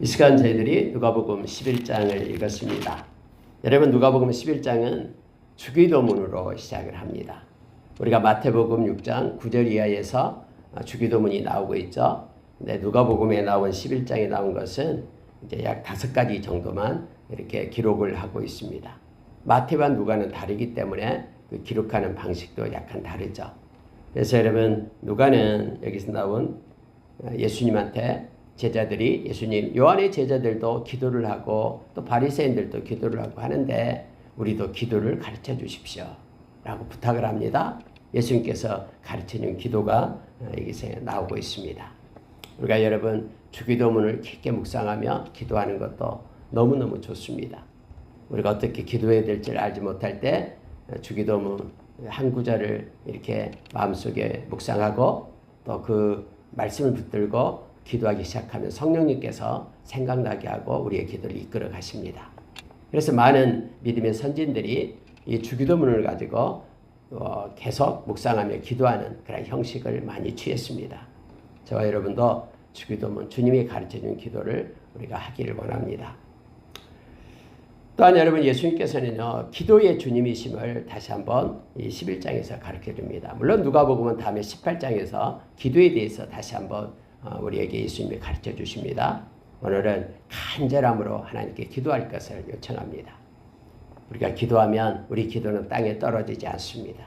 이 시간 저희들이 누가복음 11장을 읽었습니다. 여러분, 누가복음 11장은 주기도문으로 시작을 합니다. 우리가 마태복음 6장 9절 이하에서 주기도문이 나오고 있죠. 근데 누가복음에 나온 11장에 나온 것은 이제 약 5가지 정도만 이렇게 기록을 하고 있습니다. 마태와 누가는 다르기 때문에 그 기록하는 방식도 약간 다르죠. 그래서 여러분, 누가는 여기서 나온 예수님한테 제자들이, 예수님, 요한의 제자들도 기도를 하고 또 바리새인들도 기도를 하고 하는데 우리도 기도를 가르쳐 주십시오 라고 부탁을 합니다. 예수님께서 가르쳐준 기도가 여기서 나오고 있습니다. 우리가 여러분 주기도문을 깊게 묵상하며 기도하는 것도 너무너무 좋습니다. 우리가 어떻게 기도해야 될지를 알지 못할 때 주기도문 한 구절을 이렇게 마음속에 묵상하고 또 그 말씀을 붙들고 기도하기 시작하면 성령님께서 생각나게 하고 우리의 기도를 이끌어 가십니다. 그래서 많은 믿음의 선진들이 이 주기도문을 가지고 계속 묵상하며 기도하는 그런 형식을 많이 취했습니다. 저와 여러분도 주기도문, 주님이 가르쳐준 기도를 우리가 하기를 원합니다. 또한 여러분, 예수님께서는요, 기도의 주님이심을 다시 한번 이 11장에서 가르쳐 줍니다. 물론 누가복음은 다음에 18장에서 기도에 대해서 다시 한번 우리에게 예수님이 가르쳐 주십니다. 오늘은 간절함으로 하나님께 기도할 것을 요청합니다. 우리가 기도하면 우리 기도는 땅에 떨어지지 않습니다.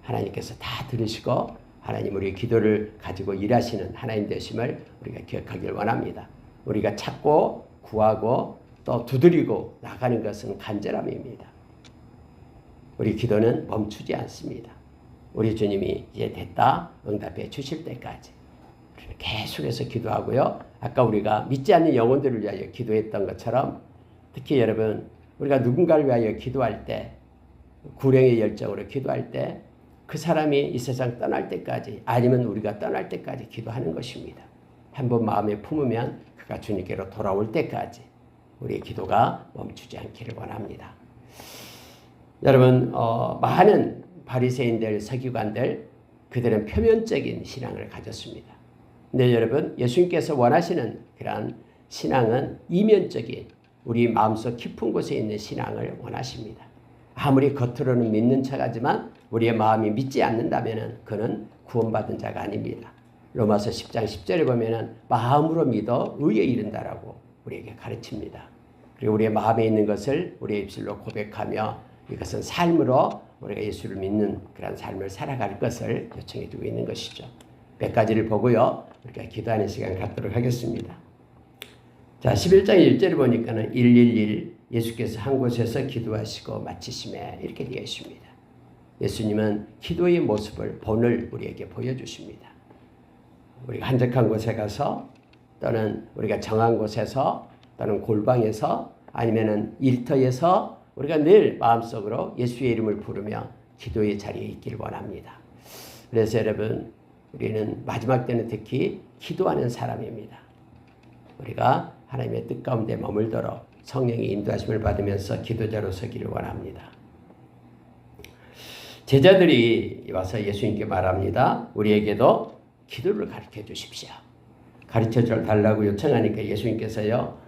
하나님께서 다 들으시고 하나님 우리 기도를 가지고 일하시는 하나님 되심을 우리가 기억하길 원합니다. 우리가 찾고 구하고 또 두드리고 나가는 것은 간절함입니다. 우리 기도는 멈추지 않습니다. 우리 주님이 이제 됐다 응답해 주실 때까지 우리는 계속해서 기도하고요. 아까 우리가 믿지 않는 영혼들을 위하여 기도했던 것처럼 특히 여러분, 우리가 누군가를 위하여 기도할 때, 구령의 열정으로 기도할 때 그 사람이 이 세상 떠날 때까지, 아니면 우리가 떠날 때까지 기도하는 것입니다. 한번 마음에 품으면 그가 주님께로 돌아올 때까지 우리의 기도가 멈추지 않기를 원합니다. 여러분, 많은 바리새인들, 서기관들, 그들은 표면적인 신앙을 가졌습니다. 근데 여러분, 예수님께서 원하시는 그러한 신앙은 이면적인 우리 마음속 깊은 곳에 있는 신앙을 원하십니다. 아무리 겉으로는 믿는 척하지만 우리의 마음이 믿지 않는다면 그는 구원받은 자가 아닙니다. 로마서 10장 10절에 보면 마음으로 믿어 의에 이른다라고 우리에게 가르칩니다. 그리고 우리의 마음에 있는 것을 우리의 입술로 고백하며 이것은 삶으로 우리가 예수를 믿는 그런 삶을 살아갈 것을 요청해 주고 있는 것이죠. 몇 가지를 보고요, 우리가 기도하는 시간 갖도록 하겠습니다. 자, 11장 1절을 보니까는 111 예수께서 한 곳에서 기도하시고 마치심에 이렇게 되어 있습니다. 예수님은 기도의 모습을, 본을 우리에게 보여주십니다. 우리가 한적한 곳에 가서 또는 우리가 정한 곳에서 또는 골방에서 아니면은 일터에서 우리가 늘 마음속으로 예수의 이름을 부르며 기도의 자리에 있기를 원합니다. 그래서 여러분, 우리는 마지막 때는 특히 기도하는 사람입니다. 우리가 하나님의 뜻 가운데 머물도록 성령의 인도하심을 받으면서 기도자로 서기를 원합니다. 제자들이 와서 예수님께 말합니다. 우리에게도 기도를 가르쳐 주십시오. 가르쳐 달라고 요청하니까 예수님께서요,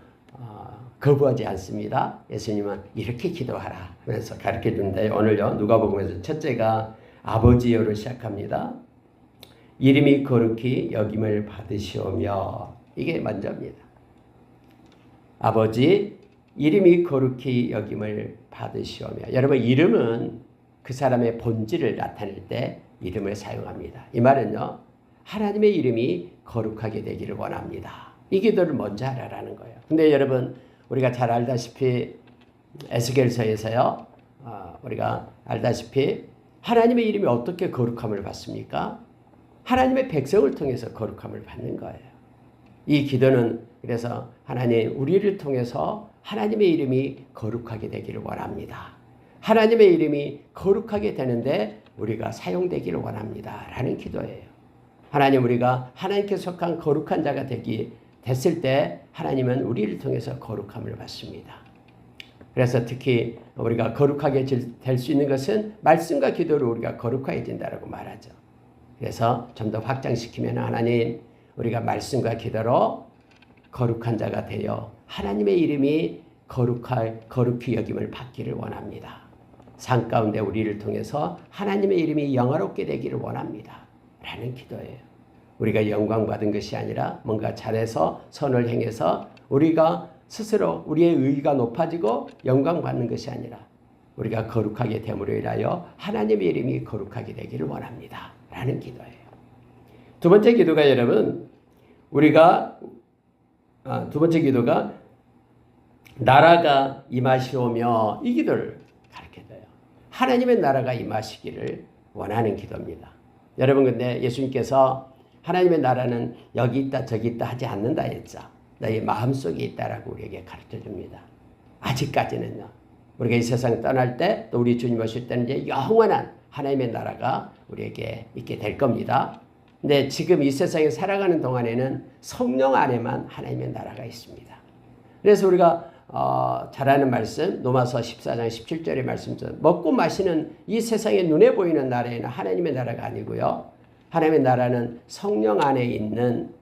거부하지 않습니다. 예수님은 이렇게 기도하라 하면서 가르쳐 준다요. 오늘요, 누가복음에서 첫째가 아버지여로 시작합니다. 이름이 거룩히 여김을 받으시오며, 이게 먼저입니다. 아버지, 이름이 거룩히 여김을 받으시오며. 여러분, 이름은 그 사람의 본질을 나타낼 때 이름을 사용합니다. 이 말은요, 하나님의 이름이 거룩하게 되기를 원합니다. 이 기도를 먼저 하라라는 거예요. 근데 여러분, 우리가 잘 알다시피 에스겔서에서요, 우리가 알다시피 하나님의 이름이 어떻게 거룩함을 받습니까? 하나님의 백성을 통해서 거룩함을 받는 거예요. 이 기도는 그래서 하나님, 우리를 통해서 하나님의 이름이 거룩하게 되기를 원합니다. 하나님의 이름이 거룩하게 되는데 우리가 사용되기를 원합니다 라는 기도예요. 하나님, 우리가 하나님께 속한 거룩한 자가 됐을 때 하나님은 우리를 통해서 거룩함을 받습니다. 그래서 특히 우리가 거룩하게 될 수 있는 것은 말씀과 기도로 우리가 거룩해진다라고 말하죠. 그래서 좀 더 확장시키면 하나님, 우리가 말씀과 기도로 거룩한 자가 되어 하나님의 이름이 거룩히 여김을 받기를 원합니다. 삶 가운데 우리를 통해서 하나님의 이름이 영화롭게 되기를 원합니다. 라는 기도예요. 우리가 영광 받은 것이 아니라 뭔가 잘해서 선을 행해서 우리가 스스로 우리의 의의가 높아지고 영광 받는 것이 아니라 우리가 거룩하게 됨으로 인하여 하나님의 이름이 거룩하게 되기를 원합니다. 라는 기도예요. 두 번째 기도가 여러분, 두 번째 기도가 나라가 임하시오며, 이 기도를 가르쳐줘요. 하나님의 나라가 임하시기를 원하는 기도입니다. 여러분, 근데 예수님께서 하나님의 나라는 여기 있다 저기 있다 하지 않는다 했죠. 너희 마음속에 있다라고 우리에게 가르쳐 줍니다. 아직까지는요. 우리가 이 세상 떠날 때 또 우리 주님 오실 때는 이제 영원한 하나님의 나라가 우리에게 있게 될 겁니다. 근데 지금 이 세상에 살아가는 동안에는 성령 안에만 하나님의 나라가 있습니다. 그래서 우리가 잘 아는 말씀 로마서 14장 17절의 말씀처럼 먹고 마시는 이 세상에 눈에 보이는 나라에는 하나님의 나라가 아니고요. 하나님의 나라는 성령 안에 있는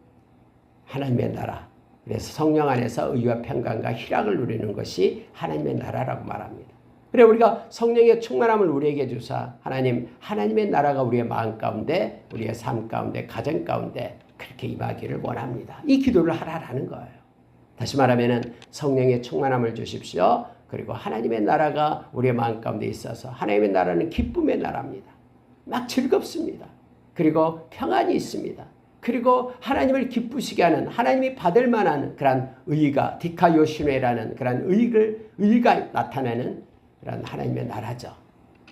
하나님의 나라. 그래서 성령 안에서 의와 평강과 희락을 누리는 것이 하나님의 나라라고 말합니다. 그래 우리가 성령의 충만함을 우리에게 주사 하나님의 나라가 우리의 마음 가운데 우리의 삶 가운데 가정 가운데 그렇게 임하기를 원합니다. 이 기도를 하라라는 거예요. 다시 말하면 성령의 충만함을 주십시오. 그리고 하나님의 나라가 우리의 마음 가운데 있어서 하나님의 나라는 기쁨의 나라입니다. 막 즐겁습니다. 그리고 평안이 있습니다. 그리고 하나님을 기쁘시게 하는 하나님이 받을 만한 그런 의가 디카요시네라는 그런 의가 나타나는 그런 하나님의 나라죠.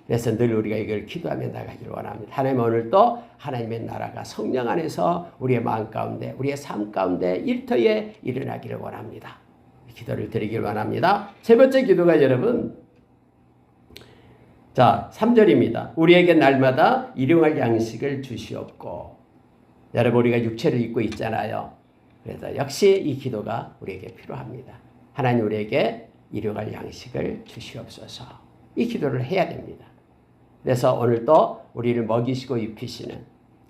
그래서 늘 우리가 이걸 기도하며 나가기를 원합니다. 하나님 오늘도 하나님의 나라가 성령 안에서 우리의 마음 가운데 우리의 삶 가운데 일터에 일어나기를 원합니다. 기도를 드리기를 원합니다. 세 번째 기도가 여러분 3절입니다. 우리에게 날마다 일용할 양식을 주시옵고. 여러분 우리가 육체를 입고 있잖아요. 그래서 역시 이 기도가 우리에게 필요합니다. 하나님 우리에게 일용할 양식을 주시옵소서. 이 기도를 해야 됩니다. 그래서 오늘도 우리를 먹이시고 입히시는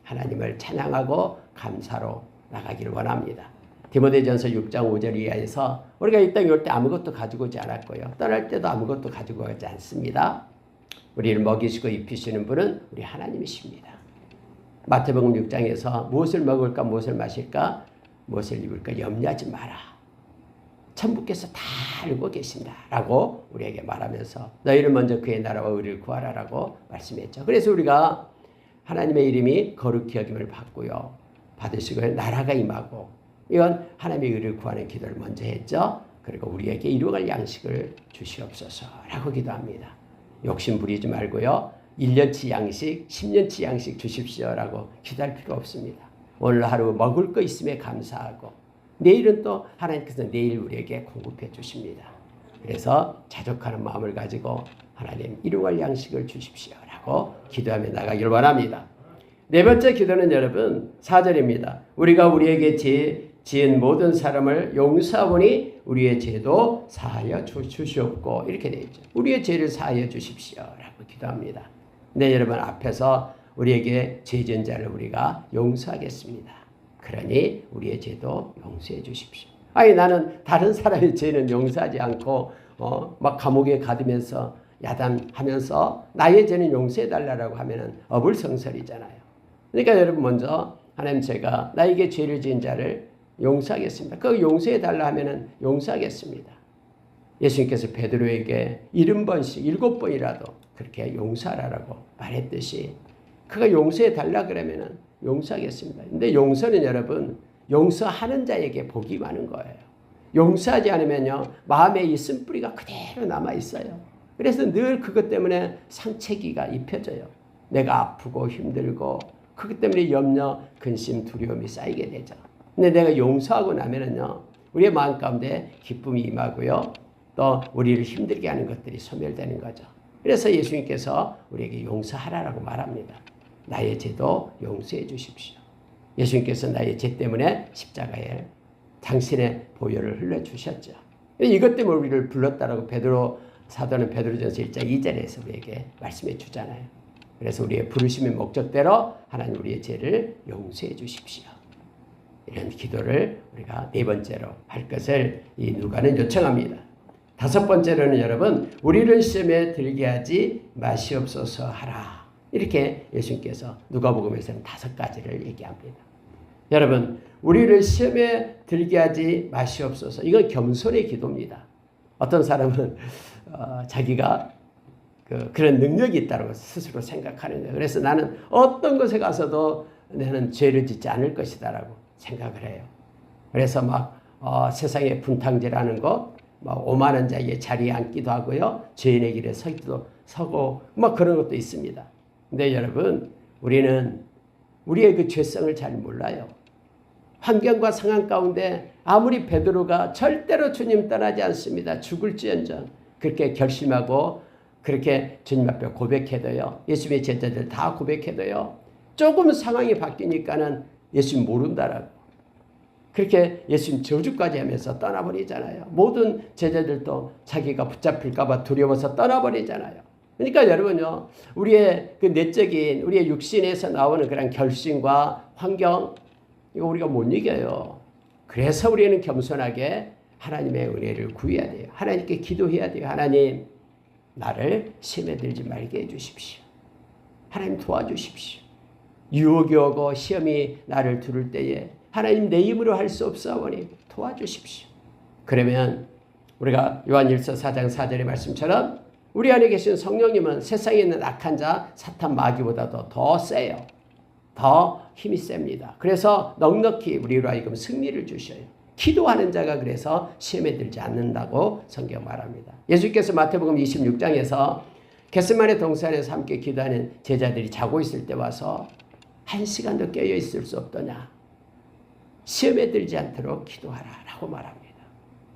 하나님을 찬양하고 감사로 나가기를 원합니다. 디모데전서 6장 5절 이하에서 우리가 이 땅에 올 때 아무것도 가지고 오지 않았고요. 떠날 때도 아무것도 가지고 오지 않습니다. 우리를 먹이시고 입히시는 분은 우리 하나님이십니다. 마태복음 6장에서 무엇을 먹을까 무엇을 마실까 무엇을 입을까 염려하지 마라. 천부께서 다 알고 계신다라고 우리에게 말하면서 너희를 먼저 그의 나라와 의를 구하라라고 말씀했죠. 그래서 우리가 하나님의 이름이 거룩히 여김을 받고요. 받으시고 나라가 임하고 이건 하나님의 의를 구하는 기도를 먼저 했죠. 그리고 우리에게 일용할 양식을 주시옵소서라고 기도합니다. 욕심 부리지 말고요. 1년치 양식, 10년치 양식 주십시오라고 기도할 필요 없습니다. 오늘 하루 먹을 거 있음에 감사하고 내일은 또 하나님께서 내일 우리에게 공급해 주십니다. 그래서 자족하는 마음을 가지고 하나님 일용할 양식을 주십시오라고 기도하며 나가기를 원합니다. 네 번째 기도는 여러분 4절입니다. 우리가 우리에게 지은 모든 사람을 용서하오니 우리의 죄도 사하여 주시옵고 이렇게 되어 있죠. 우리의 죄를 사하여 주십시오라고 기도합니다. 네, 여러분 앞에서 우리에게 죄 지은 자를 우리가 용서하겠습니다. 그러니 우리의 죄도 용서해 주십시오. 아니 나는 다른 사람의 죄는 용서하지 않고 막 감옥에 가두면서 야단하면서 나의 죄는 용서해 달라고 하면은 어불성설이잖아요. 그러니까 여러분 먼저 하나님 제가 나에게 죄를 지은 자를 용서하겠습니다. 그 용서해 달라 하면은 용서하겠습니다. 예수님께서 베드로에게 70번씩 7번이라도 그렇게 용서하라고 말했듯이 그가 용서해 달라 그러면은 용서하겠습니다. 근데 용서는 여러분 용서하는 자에게 복이 많은 거예요. 용서하지 않으면요 마음에 이 쓴뿌리가 그대로 남아 있어요. 그래서 늘 그것 때문에 상처기가 입혀져요. 내가 아프고 힘들고 그것 때문에 염려, 근심, 두려움이 쌓이게 되죠. 근데 내가 용서하고 나면은요 우리의 마음 가운데 기쁨이 임하고요 또 우리를 힘들게 하는 것들이 소멸되는 거죠. 그래서 예수님께서 우리에게 용서하라고 말합니다. 나의 죄도 용서해 주십시오. 예수님께서 나의 죄 때문에 십자가에 당신의 보혈을 흘려주셨죠. 이것 때문에 우리를 불렀다라고 사도는 베드로전서 1장 2절에서 우리에게 말씀해 주잖아요. 그래서 우리의 부르심의 목적대로 하나님 우리의 죄를 용서해 주십시오. 이런 기도를 우리가 네 번째로 할 것을 이 누가는 요청합니다. 다섯 번째로는 여러분, 우리를 시험에 들게 하지 마시옵소서 하라. 이렇게 예수님께서 누가복음에서는 다섯 가지를 얘기합니다. 여러분, 우리를 시험에 들게 하지 마시옵소서. 이건 겸손의 기도입니다. 어떤 사람은 자기가 그런 능력이 있다고 스스로 생각하는 거예요. 그래서 나는 어떤 곳에 가서도 나는 죄를 짓지 않을 것이다라고 생각을 해요. 그래서 막 세상에 분탕질하는 것, 막 오만한 자에게 자리에 앉기도 하고요, 죄인의 길에 서고 막 그런 것도 있습니다. 근데 여러분, 우리는 우리의 그 죄성을 잘 몰라요. 환경과 상황 가운데 아무리 베드로가 절대로 주님 떠나지 않습니다. 죽을지언정 그렇게 결심하고 그렇게 주님 앞에 고백해도요, 예수님의 제자들 다 고백해도요, 조금 상황이 바뀌니까는 예수님 모른다라고 그렇게 예수님 저주까지 하면서 떠나버리잖아요. 모든 제자들도 자기가 붙잡힐까 봐 두려워서 떠나버리잖아요. 그러니까 여러분요, 우리의 그 내적인 우리의 육신에서 나오는 그런 결심과 환경, 이거 우리가 못 이겨요. 그래서 우리는 겸손하게 하나님의 은혜를 구해야 돼요. 하나님께 기도해야 돼요. 하나님, 나를 시험에 들지 말게 해주십시오. 하나님 도와주십시오. 유혹이 오고 시험이 나를 두를 때에 하나님, 내 힘으로 할 수 없사오니 도와주십시오. 그러면 우리가 요한일서 4장 4절의 말씀처럼 우리 안에 계신 성령님은 세상에 있는 악한 자 사탄 마귀보다도 더 세요. 더 힘이 셉니다. 그래서 넉넉히 우리로 하여금 승리를 주셔요. 기도하는 자가 그래서 시험에 들지 않는다고 성경 말합니다. 예수께서 마태복음 26장에서 겟세마네 동산에서 함께 기도하는 제자들이 자고 있을 때 와서 1시간도 깨어 있을 수 없더냐, 시험에 들지 않도록 기도하라 라고 말합니다.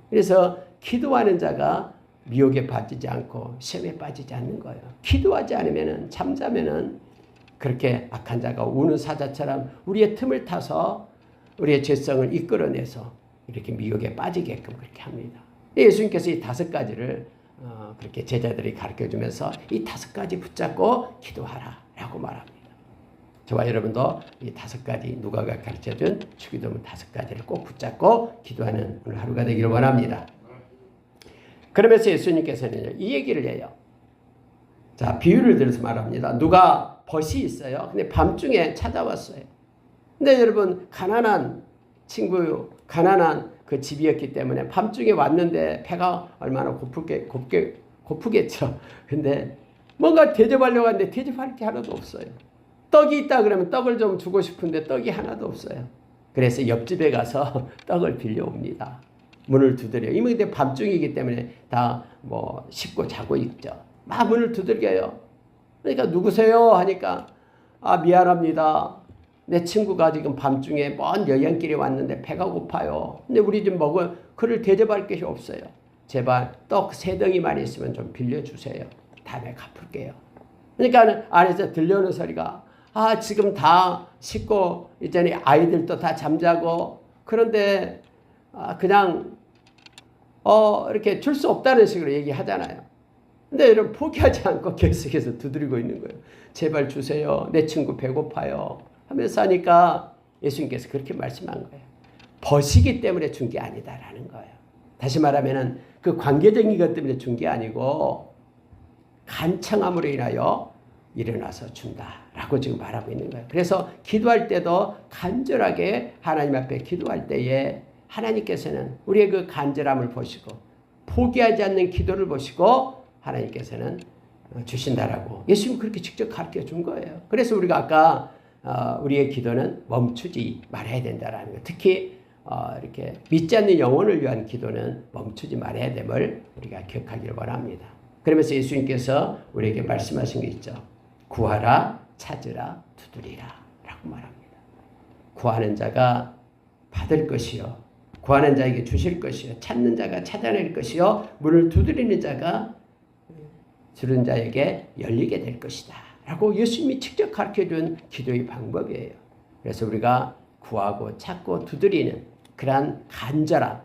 그래서 기도하는 자가 미혹에 빠지지 않고 시험에 빠지지 않는 거예요. 기도하지 않으면, 잠자면 그렇게 악한 자가 우는 사자처럼 우리의 틈을 타서 우리의 죄성을 이끌어내서 이렇게 미혹에 빠지게끔 그렇게 합니다. 예수님께서 이 다섯 가지를 그렇게 제자들이 가르쳐주면서 이 다섯 가지 붙잡고 기도하라 라고 말합니다. 저와 여러분도 이 다섯 가지, 누가가 가르쳐준 주기도문 다섯 가지를 꼭 붙잡고 기도하는 오늘 하루가 되기를 원합니다. 그러면서 예수님께서는 이 얘기를 해요. 자, 비유를 들어서 말합니다. 누가 벗이 있어요. 근데 밤중에 찾아왔어요. 근데 여러분, 가난한 친구, 가난한 그 집이었기 때문에 밤중에 왔는데 배가 얼마나 고프겠죠. 근데 뭔가 대접하려고 하는데 대접할 게 하나도 없어요. 떡이 있다 그러면 떡을 좀 주고 싶은데 떡이 하나도 없어요. 그래서 옆집에 가서 떡을 빌려옵니다. 문을 두드려요. 이미 근데 밤중이기 때문에 다 뭐 씻고 자고 있죠. 막 문을 두들겨요. 그러니까 누구세요? 하니까 미안합니다. 내 친구가 지금 밤중에 먼 여행길에 왔는데 배가 고파요. 근데 우리 집 먹을 그를 대접할 것이 없어요. 제발 떡 3덩이만 있으면 좀 빌려주세요. 다음에 갚을게요. 그러니까 안에서 들려오는 소리가 지금 다 씻고 이제 아이들도 다 잠자고 그런데 그냥 이렇게 줄 수 없다는 식으로 얘기하잖아요. 근데 여러분 포기하지 않고 계속해서 두드리고 있는 거예요. 제발 주세요. 내 친구 배고파요. 하면서 하니까 예수님께서 그렇게 말씀한 거예요. 벗이기 때문에 준 게 아니다라는 거예요. 다시 말하면 그 관계적인 것 때문에 준 게 아니고 간청함으로 인하여 일어나서 준다라고 지금 말하고 있는 거예요. 그래서 기도할 때도 간절하게 하나님 앞에 기도할 때에 하나님께서는 우리의 그 간절함을 보시고 포기하지 않는 기도를 보시고 하나님께서는 주신다라고 예수님 그렇게 직접 가르쳐 준 거예요. 그래서 우리가 아까 우리의 기도는 멈추지 말아야 된다라는 거. 특히 이렇게 믿지 않는 영혼을 위한 기도는 멈추지 말아야 됨을 우리가 기억하기를 원합니다. 그러면서 예수님께서 우리에게 말씀하신 게 있죠. 구하라, 찾으라, 두드리라 라고 말합니다. 구하는 자가 받을 것이요, 구하는 자에게 주실 것이요, 찾는 자가 찾아낼 것이요, 문을 두드리는 자가 들은 자에게 열리게 될 것이다 라고 예수님이 직접 가르쳐준 기도의 방법이에요. 그래서 우리가 구하고 찾고 두드리는 그러한 간절함,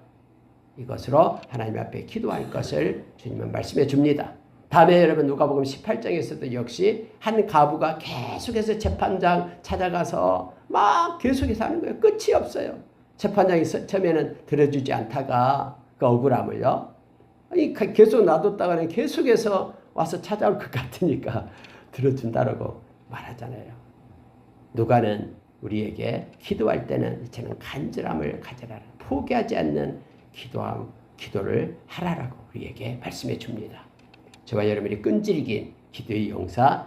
이것으로 하나님 앞에 기도할 것을 주님은 말씀해 줍니다. 다음에 여러분 누가복음 18장에서도 역시 한 가부가 계속해서 재판장 찾아가서 막 계속해서 하는 거예요. 끝이 없어요. 재판장이 처음에는 들어주지 않다가 그 억울함을요. 아니, 계속 놔뒀다가는 계속해서 와서 찾아올 것 같으니까 들어준다라고 말하잖아요. 누가는 우리에게 기도할 때는 이제는 간절함을 가져라. 포기하지 않는 기도를 하라라고 우리에게 말씀해 줍니다. 저와 여러분이 끈질긴 기도의 용사로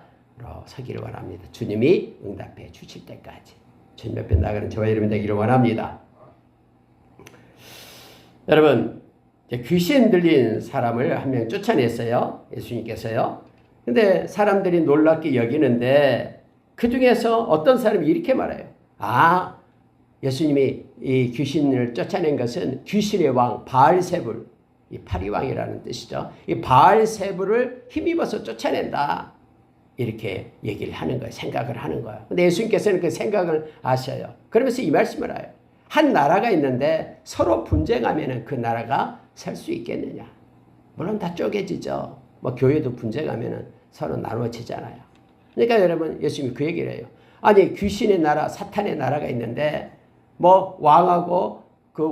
서기를 원합니다. 주님이 응답해 주실 때까지. 주님 옆에 나가는 저와 여러분 되기를 원합니다. 여러분, 귀신 들린 사람을 한 명 쫓아냈어요. 예수님께서요. 근데 사람들이 놀랍게 여기는데 그 중에서 어떤 사람이 이렇게 말해요. 아, 예수님이 이 귀신을 쫓아낸 것은 귀신의 왕 바알세불, 이 파리왕이라는 뜻이죠. 이 바알세불을 힘입어서 쫓아낸다. 이렇게 얘기를 하는 거예요. 생각을 하는 거예요. 근데 예수님께서는 그 생각을 아셔요. 그러면서 이 말씀을 해요. 한 나라가 있는데 서로 분쟁하면 그 나라가 살 수 있겠느냐. 물론 다 쪼개지죠. 뭐 교회도 분쟁하면 서로 나눠지잖아요. 그러니까 여러분, 예수님이 그 얘기를 해요. 아니, 귀신의 나라, 사탄의 나라가 있는데 뭐 왕하고 그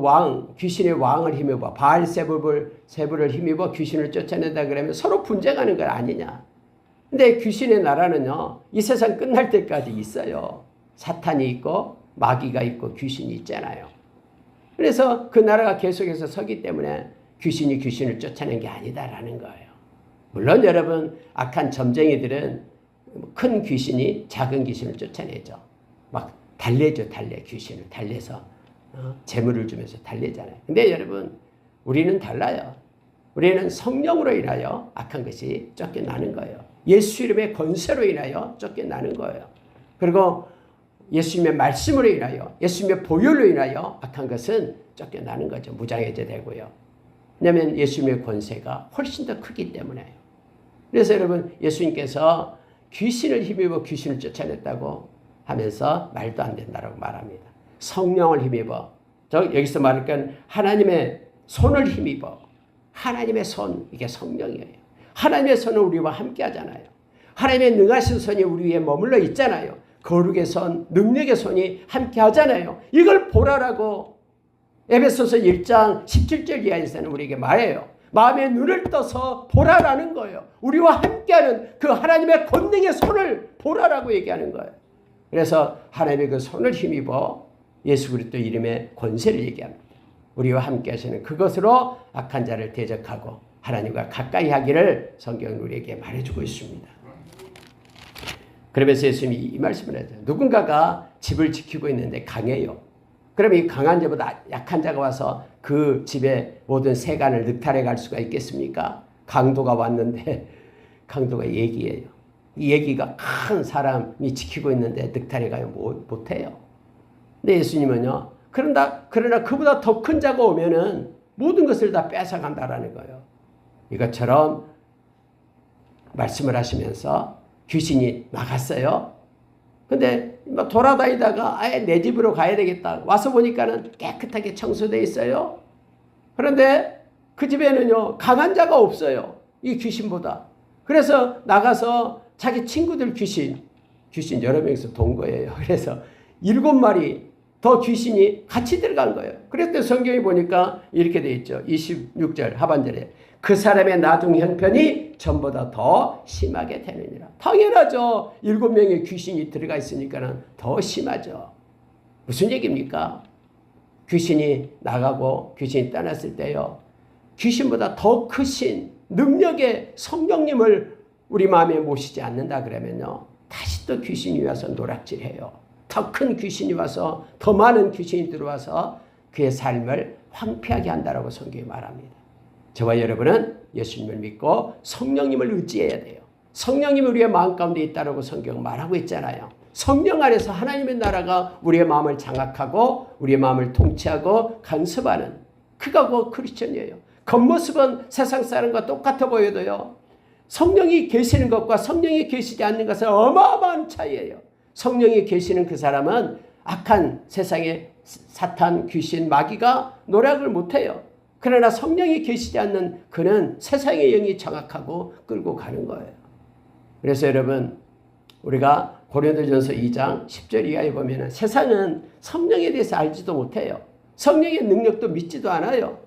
귀신의 왕을 힘입어 바알세불을 힘입어 귀신을 쫓아낸다 그러면 서로 분쟁하는 건 아니냐. 근데 귀신의 나라는요, 이 세상 끝날 때까지 있어요. 사탄이 있고 마귀가 있고 귀신이 있잖아요. 그래서 그 나라가 계속해서 서기 때문에 귀신이 귀신을 쫓아낸 게 아니다라는 거예요. 물론 여러분, 악한 점쟁이들은 큰 귀신이 작은 귀신을 쫓아내죠. 막 달래죠. 귀신을 달래서 재물을 주면서 달래잖아요. 근데 여러분, 우리는 달라요. 우리는 성령으로 인하여 악한 것이 쫓겨나는 거예요. 예수 이름의 권세로 인하여 쫓겨나는 거예요. 그리고 예수님의 말씀으로 인하여, 예수님의 보혈로 인하여 악한 것은 쫓겨나는 거죠. 무장해제 되고요. 왜냐하면 예수님의 권세가 훨씬 더 크기 때문에요. 그래서 여러분, 예수님께서 귀신을 힘입어 귀신을 쫓아냈다고 하면서 말도 안 된다고 말합니다. 성령을 힘입어. 여기서 말할 건 하나님의 손을 힘입어. 하나님의 손, 이게 성령이에요. 하나님의 손은 우리와 함께 하잖아요. 하나님의 능하신 손이 우리 위에 머물러 있잖아요. 거룩의 손, 능력의 손이 함께 하잖아요. 이걸 보라라고 에베소서 1장 17절 이하에서는 우리에게 말해요. 마음의 눈을 떠서 보라라는 거예요. 우리와 함께하는 그 하나님의 권능의 손을 보라라고 얘기하는 거예요. 그래서 하나님의 그 손을 힘입어 예수 그리스도 이름의 권세를 얘기합니다. 우리와 함께 하시는 그것으로 악한 자를 대적하고 하나님과 가까이 하기를 성경은 우리에게 말해주고 있습니다. 그러면서 예수님이 이 말씀을 하죠. 누군가가 집을 지키고 있는데 강해요. 그러면 이 강한 자보다 약한 자가 와서 그 집의 모든 세간을 늑탈해 갈 수가 있겠습니까? 강도가 왔는데 강도가 얘기예요. 이 얘기가 큰 사람이 지키고 있는데 늑탈해 가요 못해요. 근데 예수님은요. 그러나 그보다 더 큰 자가 오면은 모든 것을 다 뺏어간다라는 거예요. 이것처럼 말씀을 하시면서 귀신이 나갔어요. 근데 막 돌아다니다가 아예 내 집으로 가야 되겠다. 와서 보니까는 깨끗하게 청소되어 있어요. 그런데 그 집에는요, 강한 자가 없어요. 이 귀신보다. 그래서 나가서 자기 친구들 귀신 여러 명이서 돈 거예요. 그래서 7마리 더 귀신이 같이 들어간 거예요. 그래서 성경에 보니까 이렇게 돼 있죠. 26절 하반절에 그 사람의 나중 형편이 전보다 더 심하게 되느니라. 당연하죠. 7명의 귀신이 들어가 있으니까는 더 심하죠. 무슨 얘기입니까? 귀신이 나가고 귀신이 떠났을 때요. 귀신보다 더 크신 능력의 성령님을 우리 마음에 모시지 않는다 그러면요. 다시 또 귀신이 와서 노락질해요. 더 큰 귀신이 와서 더 많은 귀신이 들어와서 그의 삶을 황폐하게 한다라고 성경이 말합니다. 저와 여러분은 예수님을 믿고 성령님을 의지해야 돼요. 성령님이 우리의 마음 가운데 있다라고 성경은 말하고 있잖아요. 성령 안에서 하나님의 나라가 우리의 마음을 장악하고 우리의 마음을 통치하고 간섭하는 그가 그 크리스천이에요. 겉모습은 세상 사람과 똑같아 보여도요. 성령이 계시는 것과 성령이 계시지 않는 것은 어마어마한 차이예요. 성령이 계시는 그 사람은 악한 세상의 사탄, 귀신, 마귀가 노력을 못해요. 그러나 성령이 계시지 않는 그는 세상의 영이 장악하고 끌고 가는 거예요. 그래서 여러분, 우리가 고린도전서 2장 10절 이하에 보면 세상은 성령에 대해서 알지도 못해요. 성령의 능력도 믿지도 않아요.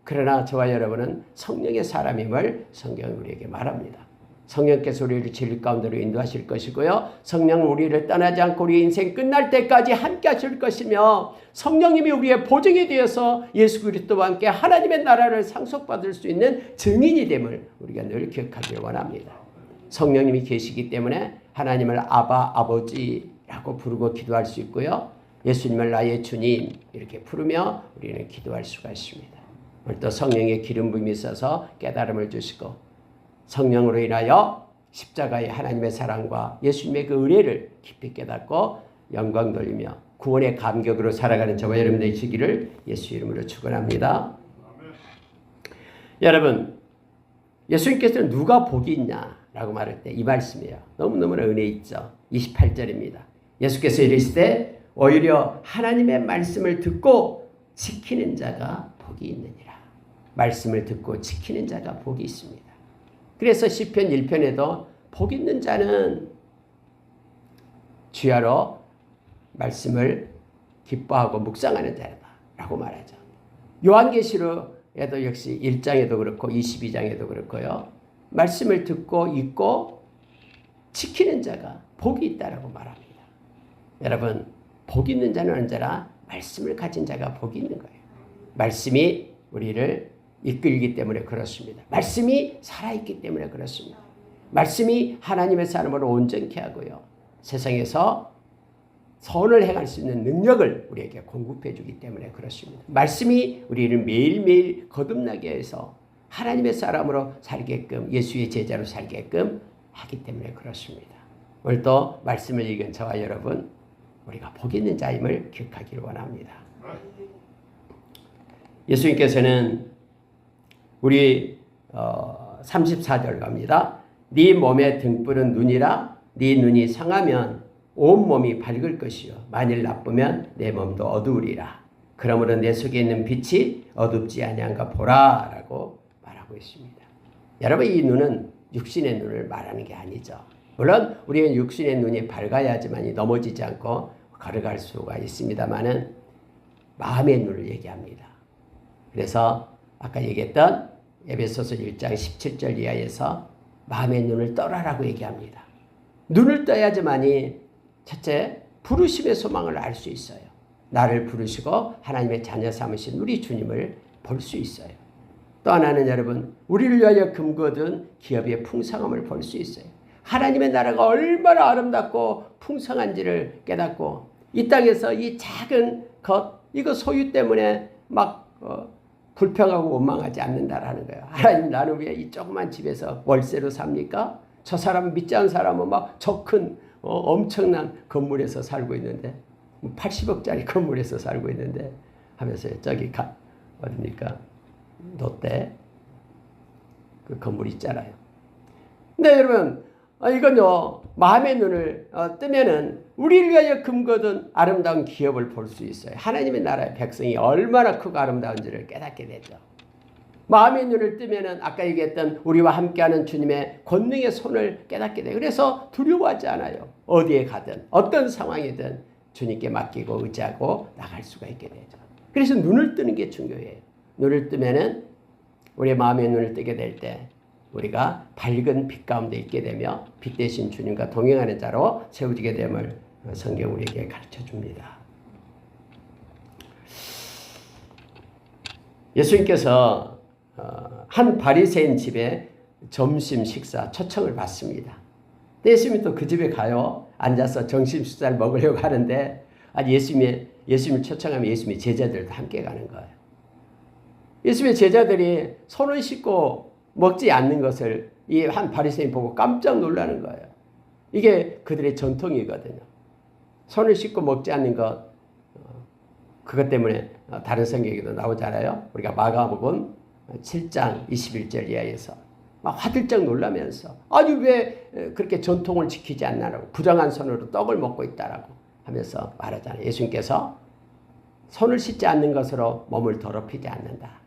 그러나 저와 여러분은 성령의 사람임을 성경은 우리에게 말합니다. 성령께서 우리를 진리 가운데로 인도하실 것이고요. 성령은 우리를 떠나지 않고 우리의 인생 끝날 때까지 함께 하실 것이며 성령님이 우리의 보증이 되어서 예수 그리스도와 함께 하나님의 나라를 상속받을 수 있는 증인이 됨을 우리가 늘 기억하길 원합니다. 성령님이 계시기 때문에 하나님을 아바, 아버지라고 부르고 기도할 수 있고요. 예수님을 나의 주님 이렇게 부르며 우리는 기도할 수가 있습니다. 오늘 또 성령의 기름 부음이 있어서 깨달음을 주시고 성령으로 인하여 십자가의 하나님의 사랑과 예수님의 그 은혜를 깊이 깨닫고 영광 돌리며 구원의 감격으로 살아가는 저와 여러분들이 되시기를 예수 이름으로 축원합니다. 여러분, 예수님께서는 누가 복이 있냐라고 말할 때 이 말씀이에요. 너무너무나 은혜 있죠. 28절입니다. 예수께서 이르시되 오히려 하나님의 말씀을 듣고 지키는 자가 복이 있느니라. 말씀을 듣고 지키는 자가 복이 있습니다. 그래서 시편 1편에도 복 있는 자는 주야로 말씀을 기뻐하고 묵상하는 자다 라고 말하죠. 요한계시록에도 역시 1장에도 그렇고 22장에도 그렇고요. 말씀을 듣고 읽고 지키는 자가 복이 있다라고 말합니다. 여러분, 복 있는 자는 언제나 말씀을 가진 자가 복이 있는 거예요. 말씀이 우리를 이끌기 때문에 그렇습니다. 말씀이 살아있기 때문에 그렇습니다. 말씀이 하나님의 사람으로 온전케 하고요. 세상에서 선을 행할 수 있는 능력을 우리에게 공급해 주기 때문에 그렇습니다. 말씀이 우리를 매일매일 거듭나게 해서 하나님의 사람으로 살게끔 예수의 제자로 살게끔 하기 때문에 그렇습니다. 오늘 또 말씀을 읽은 저와 여러분 우리가 복 있는 자임을 기억하기를 원합니다. 예수님께서는 우리 34절 갑니다. 네 몸의 등불은 눈이라 네 눈이 상하면 온 몸이 밝을 것이요 만일 나쁘면 내 몸도 어두우리라. 그러므로 내 속에 있는 빛이 어둡지 아니한가 보라 라고 말하고 있습니다. 여러분, 이 눈은 육신의 눈을 말하는 게 아니죠. 물론 우리는 육신의 눈이 밝아야지만 넘어지지 않고 걸어갈 수가 있습니다만은 마음의 눈을 얘기합니다. 그래서 아까 얘기했던 에베소서 1장 17절 이하에서 마음의 눈을 떠라라고 얘기합니다. 눈을 떠야지만이 첫째 부르심의 소망을 알 수 있어요. 나를 부르시고 하나님의 자녀 삼으신 우리 주님을 볼 수 있어요. 또 하나는 여러분, 우리를 위하여 금거둔 기업의 풍성함을 볼 수 있어요. 하나님의 나라가 얼마나 아름답고 풍성한지를 깨닫고 이 땅에서 이 작은 것, 이거 소유 때문에 막 불평하고 원망하지 않는다라는 거예요. 하나님, 나는 왜 이 조그만 집에서 월세로 삽니까? 저 사람 믿지 않은 사람은 막 저 큰 엄청난 건물에서 살고 있는데 80억짜리 건물에서 살고 있는데 하면서 저기 어딥니까? 롯데 그 건물 있잖아요. 근데 여러분, 이건요 마음의 눈을 뜨면은 우리를 위하여 금거둔 아름다운 기업을 볼 수 있어요. 하나님의 나라의 백성이 얼마나 크고 아름다운지를 깨닫게 되죠. 마음의 눈을 뜨면은 아까 얘기했던 우리와 함께하는 주님의 권능의 손을 깨닫게 돼요. 그래서 두려워하지 않아요. 어디에 가든 어떤 상황이든 주님께 맡기고 의지하고 나갈 수가 있게 되죠. 그래서 눈을 뜨는 게 중요해요. 눈을 뜨면은 우리의 마음의 눈을 뜨게 될 때 우리가 밝은 빛 가운데 있게 되며 빛 대신 주님과 동행하는 자로 세워지게 됨을 성경 우리에게 가르쳐 줍니다. 예수님께서 한 바리새인 집에 점심 식사 초청을 받습니다. 예수님이 또 그 집에 가요. 앉아서 점심 식사를 먹으려고 하는데 예수님을 초청하면 예수님의 제자들도 함께 가는 거예요. 예수님의 제자들이 손을 씻고 먹지 않는 것을 이 한 바리새인 보고 깜짝 놀라는 거예요. 이게 그들의 전통이거든요. 손을 씻고 먹지 않는 것, 그것 때문에 다른 성경에도 나오잖아요. 우리가 마가복음 7장 21절 이하에서 막 화들짝 놀라면서 아니 왜 그렇게 전통을 지키지 않나라고 부정한 손으로 떡을 먹고 있다라고 하면서 말하잖아요. 예수님께서 손을 씻지 않는 것으로 몸을 더럽히지 않는다.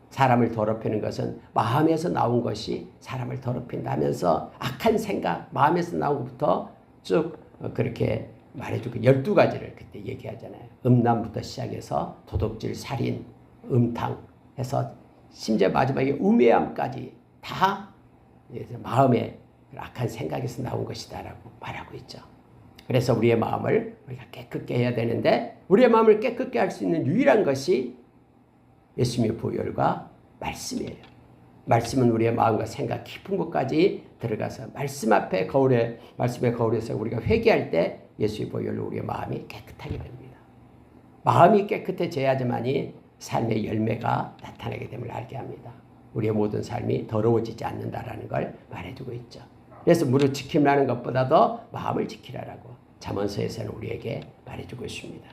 사람을 더럽히는 것은 마음에서 나온 것이 사람을 더럽힌다 하면서 악한 생각, 마음에서 나온 것부터 쭉 그렇게 말해주고 12가지를 그때 얘기하잖아요. 음란부터 시작해서 도둑질, 살인, 음탕 해서 심지어 마지막에 우매함까지 다 마음의 악한 생각에서 나온 것이다라고 말하고 있죠. 그래서 우리의 마음을 우리가 깨끗게 해야 되는데 우리의 마음을 깨끗게 할 수 있는 유일한 것이 예수님의 보혈과 말씀이에요. 말씀은 우리의 마음과 생각 깊은 곳까지 들어가서 말씀 앞에 말씀의 거울에서 우리가 회개할 때 예수의 보혈로 우리의 마음이 깨끗하게 됩니다. 마음이 깨끗해져야지만이 삶의 열매가 나타나게 됨을 알게 합니다. 우리의 모든 삶이 더러워지지 않는다라는 걸 말해주고 있죠. 그래서 무릇 지킴라는 것보다도 마음을 지키라라고 잠언서에서는 우리에게 말해주고 있습니다.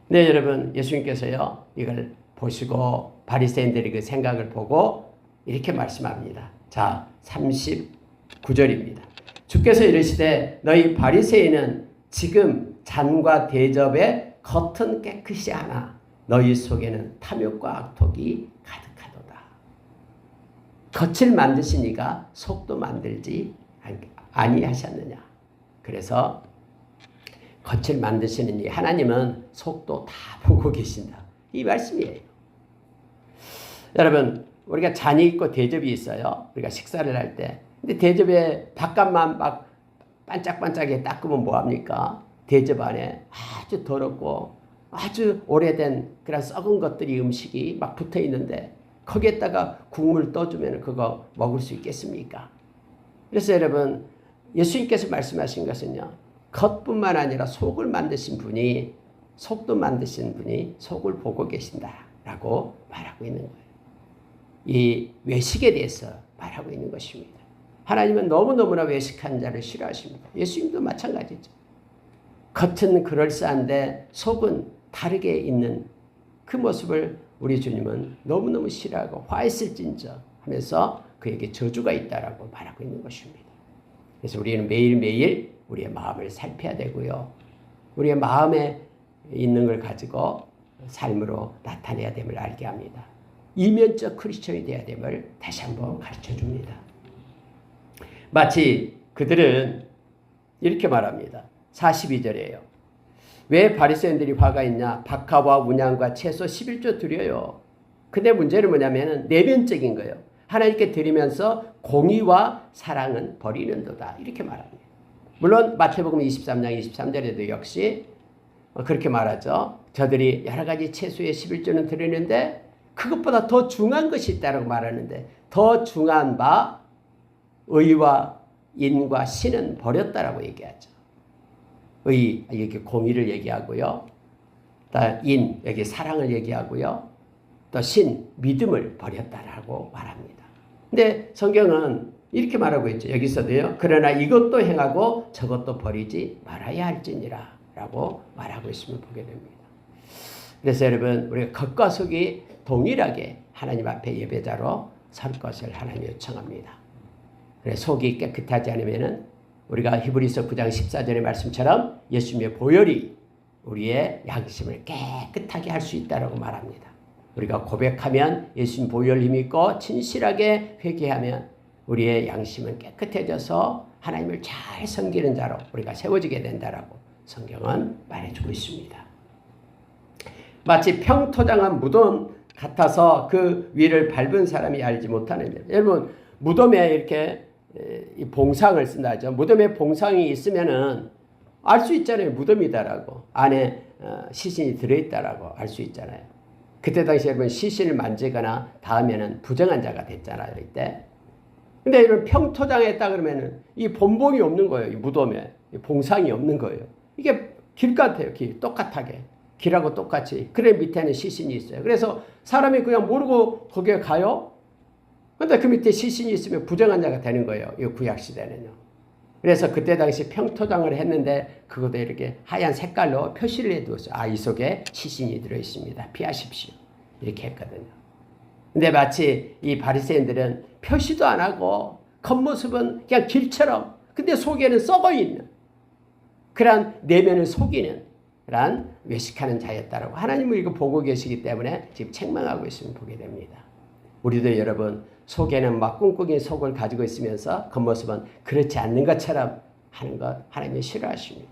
네, 여러분, 예수님께서요 이걸 보시고 바리새인들의 그 생각을 보고 이렇게 말씀합니다. 자, 39절입니다. 주께서 이르시되 너희 바리새인은 지금 잔과 대접에 겉은 깨끗이 하나 너희 속에는 탐욕과 악독이 가득하도다. 겉을 만드시니가 속도 만들지 아니하셨느냐. 그래서 겉을 만드시는 이 하나님은 속도 다 보고 계신다. 이 말씀이에요. 여러분, 우리가 잔이 있고 대접이 있어요. 우리가 식사를 할 때. 근데 대접에 바깥만 막 반짝반짝하게 닦으면 뭐합니까? 대접 안에 아주 더럽고 아주 오래된 그런 썩은 것들이 음식이 막 붙어 있는데 거기에다가 국물 떠주면 그거 먹을 수 있겠습니까? 그래서 여러분, 예수님께서 말씀하신 것은요, 겉뿐만 아니라 속을 만드신 분이, 속도 만드신 분이 속을 보고 계신다라고 말하고 있는 거예요. 이 외식에 대해서 말하고 있는 것입니다. 하나님은 너무너무나 외식한 자를 싫어하십니다. 예수님도 마찬가지죠. 겉은 그럴싸한데 속은 다르게 있는 그 모습을 우리 주님은 너무너무 싫어하고 화했을진저 하면서 그에게 저주가 있다라고 말하고 있는 것입니다. 그래서 우리는 매일매일 우리의 마음을 살펴야 되고요. 우리의 마음에 있는 걸 가지고 삶으로 나타내야 됨을 알게 합니다. 이면적 크리스천이 되어야 됨을 다시 한번 가르쳐 줍니다. 마치 그들은 이렇게 말합니다. 42절이에요. 왜 바리새인들이 화가 있냐? 박하와 운양과 채소 11조 드려요. 근데 문제는 뭐냐면 내면적인 거예요. 하나님께 드리면서 공의와 사랑은 버리는도다. 이렇게 말합니다. 물론 마태복음 23장 23절에도 역시 그렇게 말하죠. 저들이 여러 가지 채소의 11조는 드리는데 그것보다 더 중요한 것이 있다고 말하는데 더 중요한 바 의와 인과 신은 버렸다라고 얘기하죠. 의, 여기 공의를 얘기하고요. 또 인, 여기 사랑을 얘기하고요. 또 신, 믿음을 버렸다라고 말합니다. 근데 성경은 이렇게 말하고 있죠. 여기서도요. 그러나 이것도 행하고 저것도 버리지 말아야 할지니라 라고 말하고 있음을 보게 됩니다. 그래서 여러분, 우리가 겉과 속이 동일하게 하나님 앞에 예배자로 설 것을 하나님 요청합니다. 그래서 속이 깨끗하지 않으면은 우리가 히브리서 9장 14절의 말씀처럼 예수님의 보혈이 우리의 양심을 깨끗하게 할 수 있다고 말합니다. 우리가 고백하면 예수님 보혈 힘이 있고 진실하게 회개하면 우리의 양심은 깨끗해져서 하나님을 잘 섬기는 자로 우리가 세워지게 된다라고 성경은 말해주고 있습니다. 마치 평토장한 무덤 같아서 그 위를 밟은 사람이 알지 못하는 일. 여러분, 무덤에 이렇게 이 봉상을 쓴다죠. 무덤에 봉상이 있으면은 알 수 있잖아요. 무덤이다라고. 안에 시신이 들어있다라고 알 수 있잖아요. 그때 당시 여러분 시신을 만지거나 닿으면은 부정한 자가 됐잖아요. 이때. 근데 이런 평토장에 있다 그러면은 이 본봉이 없는 거예요. 이 무덤에. 이 봉상이 없는 거예요. 이게 길 같아요. 길. 똑같하게. 길하고 똑같이. 그래 밑에는 시신이 있어요. 그래서 사람이 그냥 모르고 거기에 가요. 근데 그 밑에 시신이 있으면 부정한 자가 되는 거예요. 이 구약시대는요. 그래서 그때 당시 평토장을 했는데 그것도 이렇게 하얀 색깔로 표시를 해두었어요. 아, 이 속에 시신이 들어있습니다. 피하십시오. 이렇게 했거든요. 근데 마치 이 바리새인들은 표시도 안 하고 겉모습은 그냥 길처럼 근데 속에는 썩어있는 그런 내면을 속이는 그런 외식하는 자였다라고 하나님은 이거 보고 계시기 때문에 지금 책망하고 있으면 보게 됩니다. 우리도 여러분 속에는 막 꿍꿍이 속을 가지고 있으면서 겉모습은 그렇지 않는 것처럼 하는 것 하나님이 싫어하십니다.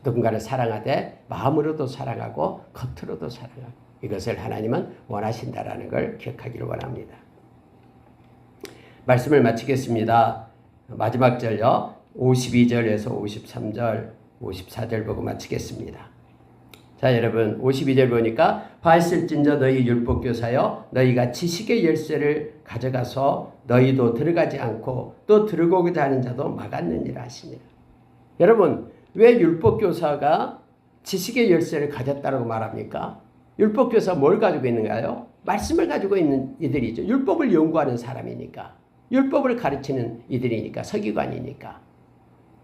누군가를 사랑하되 마음으로도 사랑하고 겉으로도 사랑하고, 이것을 하나님은 원하신다라는 걸 기억하기를 원합니다. 말씀을 마치겠습니다. 마지막 절요. 52절에서 53절, 54절 보고 마치겠습니다. 자, 여러분 52절 보니까 바있을진저 너희 율법교사여 너희가 지식의 열쇠를 가져가서 너희도 들어가지 않고 또 들어오고자 하는 자도 막았느니라 하시니라. 여러분 왜 율법교사가 지식의 열쇠를 가졌다고 말합니까? 율법교사 뭘 가지고 있는가요? 말씀을 가지고 있는 이들이죠. 율법을 연구하는 사람이니까, 율법을 가르치는 이들이니까, 서기관이니까.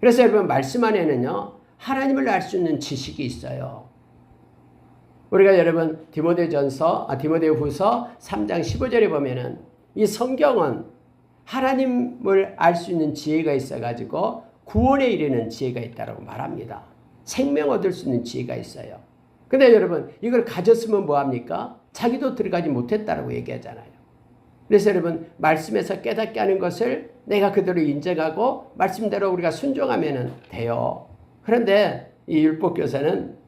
그래서 여러분 말씀 안에는요 하나님을 알 수 있는 지식이 있어요. 우리가 여러분 디모데후서 3장 15절에 보면은 이 성경은 하나님을 알 수 있는 지혜가 있어가지고 구원에 이르는 지혜가 있다고 말합니다. 생명 얻을 수 있는 지혜가 있어요. 근데 여러분 이걸 가졌으면 뭐합니까? 자기도 들어가지 못했다라고 얘기하잖아요. 그래서 여러분 말씀에서 깨닫게 하는 것을 내가 그대로 인정하고 말씀대로 우리가 순종하면 돼요. 그런데 이 율법교사는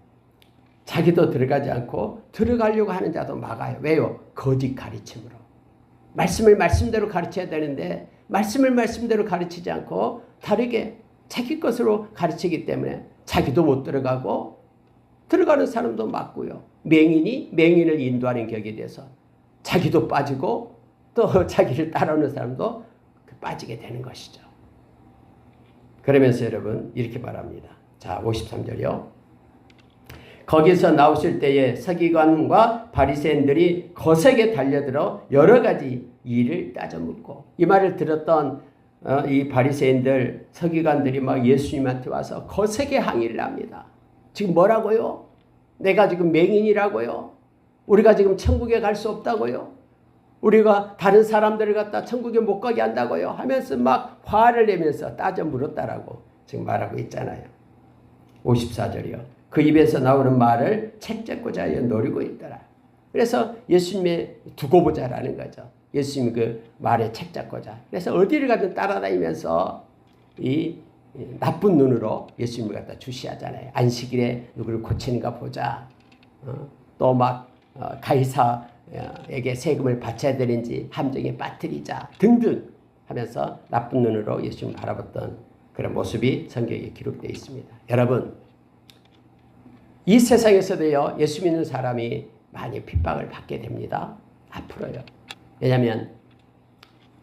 자기도 들어가지 않고 들어가려고 하는 자도 막아요. 왜요? 거짓 가르침으로. 말씀을 말씀대로 가르쳐야 되는데 말씀을 말씀대로 가르치지 않고 다르게 자기 것으로 가르치기 때문에 자기도 못 들어가고 들어가는 사람도 막고요. 맹인이 맹인을 인도하는 격에 대해서 자기도 빠지고 또 자기를 따라오는 사람도 빠지게 되는 것이죠. 그러면서 여러분 이렇게 말합니다. 자, 53절이요. 거기서 나오실 때에 서기관과 바리새인들이 거세게 달려들어 여러 가지 일을 따져 묻고, 이 말을 들었던 이 바리새인들 서기관들이 막 예수님한테 와서 거세게 항의를 합니다. 지금 뭐라고요? 내가 지금 맹인이라고요? 우리가 지금 천국에 갈 수 없다고요? 우리가 다른 사람들을 갖다 천국에 못 가게 한다고요? 하면서 막 화를 내면서 따져 물었다라고 지금 말하고 있잖아요. 54절이요. 그 입에서 나오는 말을 책잡고자 하여 노리고 있더라. 그래서 예수님의 두고 보자라는 거죠. 예수님 그 말에 책잡고자. 그래서 어디를 가든 따라다니면서 이 나쁜 눈으로 예수님을 갖다 주시하잖아요. 안식일에 누구를 고치는가 보자. 또 막 가이사에게 세금을 바쳐야 되는지 함정에 빠뜨리자 등등 하면서 나쁜 눈으로 예수님을 바라봤던 그런 모습이 성경에 기록되어 있습니다. 여러분 이 세상에서도요 예수 믿는 사람이 많이 핍박을 받게 됩니다. 앞으로요. 왜냐하면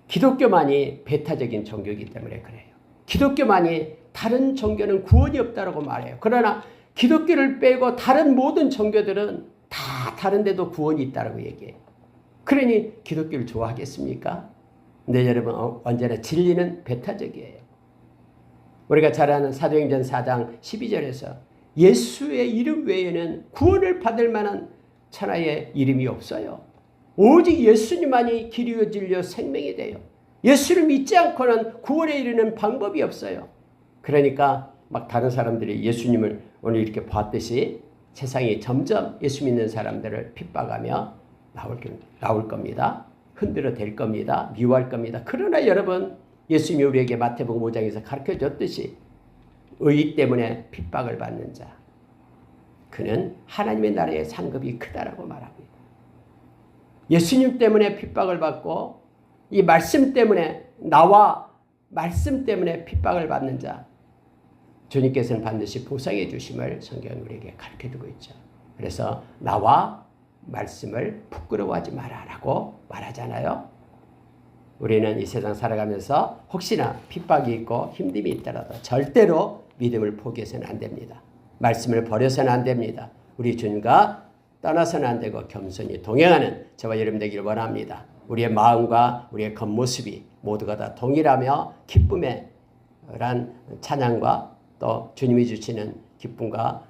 기독교만이 배타적인 종교이기 때문에 그래요. 기독교만이 다른 종교는 구원이 없다고 말해요. 그러나 기독교를 빼고 다른 모든 종교들은 다 다른데도 구원이 있다고 얘기해요. 그러니 기독교를 좋아하겠습니까? 근데 여러분 언제나 진리는 배타적이에요. 우리가 잘 아는 사도행전 4장 12절에서 예수의 이름 외에는 구원을 받을 만한 천하의 이름이 없어요. 오직 예수님만이 길이요 진리요 생명이 돼요. 예수를 믿지 않고는 구원에 이르는 방법이 없어요. 그러니까 막 다른 사람들이 예수님을 오늘 이렇게 봤듯이 세상이 점점 예수 믿는 사람들을 핍박하며 나올 겁니다. 흔들어 댈 겁니다. 미워할 겁니다. 그러나 여러분 예수님이 우리에게 마태복음 5장에서 가르쳐줬듯이 의의 때문에 핍박을 받는 자, 그는 하나님의 나라의 상급이 크다라고 말합니다. 예수님 때문에 핍박을 받고 이 말씀 때문에 나와 말씀 때문에 핍박을 받는 자, 주님께서는 반드시 보상해 주심을 성경은 우리에게 가르쳐두고 있죠. 그래서 나와 말씀을 부끄러워하지 마라라고 말하잖아요. 우리는 이 세상 살아가면서 혹시나 핍박이 있고 힘듦이 있더라도 절대로 믿음을 포기해서는 안 됩니다. 말씀을 버려서는 안 됩니다. 우리 주님과 떠나서는 안 되고 겸손히 동행하는 저와 여러분 되기를 원합니다. 우리의 마음과 우리의 겉모습이 모두가 다 동일하며 기쁨의 찬양과 또 주님이 주시는 기쁨과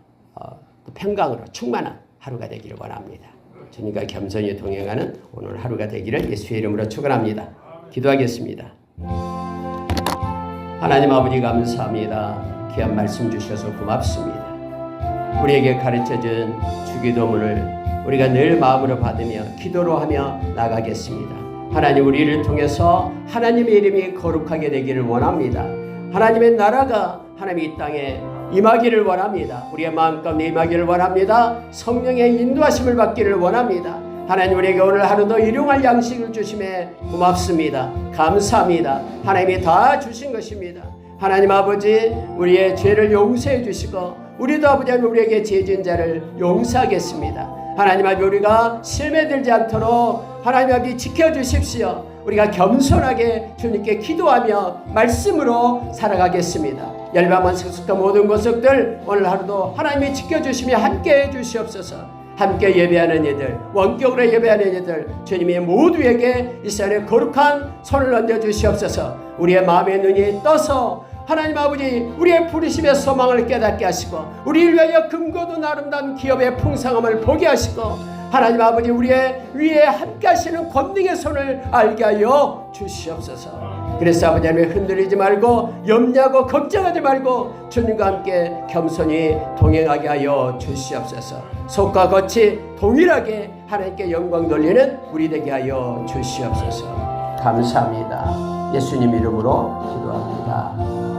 또 평강으로 충만한 하루가 되기를 원합니다. 주님과 겸손히 동행하는 오늘 하루가 되기를 예수의 이름으로 축원합니다. 기도하겠습니다. 하나님 아버지 감사합니다. 귀한 말씀 주셔서 고맙습니다. 우리에게 가르쳐준 주기도문을 우리가 늘 마음으로 받으며 기도로 하며 나가겠습니다. 하나님 우리를 통해서 하나님의 이름이 거룩하게 되기를 원합니다. 하나님의 나라가 하나님 이 땅에 임하기를 원합니다. 우리의 마음 가운데 임하기를 원합니다. 성령의 인도하심을 받기를 원합니다. 하나님 우리에게 오늘 하루도 일용할 양식을 주심에 고맙습니다. 감사합니다. 하나님이 다 주신 것입니다. 하나님 아버지 우리의 죄를 용서해 주시고 우리도 아버지 우리에게 죄진 자를 용서하겠습니다. 하나님 아버지 우리가 실매 들지 않도록 하나님 아버지 지켜주십시오. 우리가 겸손하게 주님께 기도하며 말씀으로 살아가겠습니다. 열방만 sek숙한 모든 것들 오늘 하루도 하나님이 지켜주시며 함께해 주시옵소서. 함께 예배하는 이들, 원격으로 예배하는 이들 주님이 모두에게 이 시간에 거룩한 손을 얹어 주시옵소서. 우리의 마음의 눈이 떠서 하나님 아버지 우리의 부르심의 소망을 깨닫게 하시고 우리를 위하여 금고도 아름다운 기업의 풍성함을 보게 하시고 하나님 아버지 우리의 위에 함께 하시는 권능의 손을 알게 하여 주시옵소서. 그래서 아버지 하나님 흔들리지 말고 염려하고 걱정하지 말고 주님과 함께 겸손히 동행하게 하여 주시옵소서. 속과 겉이 동일하게 하나님께 영광 돌리는 우리 되게 하여 주시옵소서. 감사합니다. 예수님 이름으로 기도합니다.